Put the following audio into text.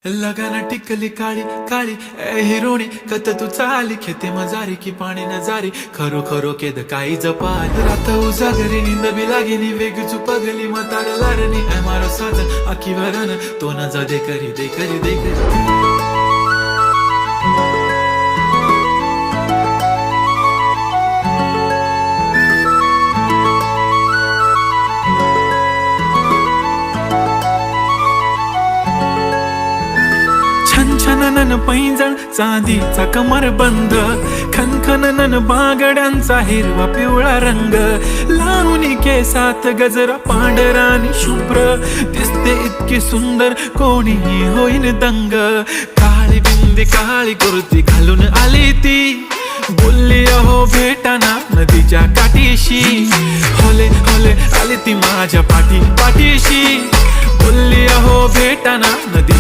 लगाना टिकली काळी काळी ए हिरोणी कत तू चाली खेते मजारी की पाणी नजारी खरो खरो केद काही जपाल रात उजागरी निंद बी लागेली वेग चुपगली मतार लारणी ए मारो साजन आखी वरन तो न जा दे करी दे करी दे करी छनछननन पैंजण चांदीचा कमर बंद खनखननन बागड्यांचा हिरवा पिवळा रंग लावणी केसात गजरा पांढरा आणि शुभ्र दिसते इतकी सुंदर कोणीही होईन दंग काळी बिंदी काळी कुर्ती घालून आली ती बोलली अहो भेटाना नदीच्या काठीशी होले होले आली ती माझ्या पाठीशी बोलली अहो भेटाना नदी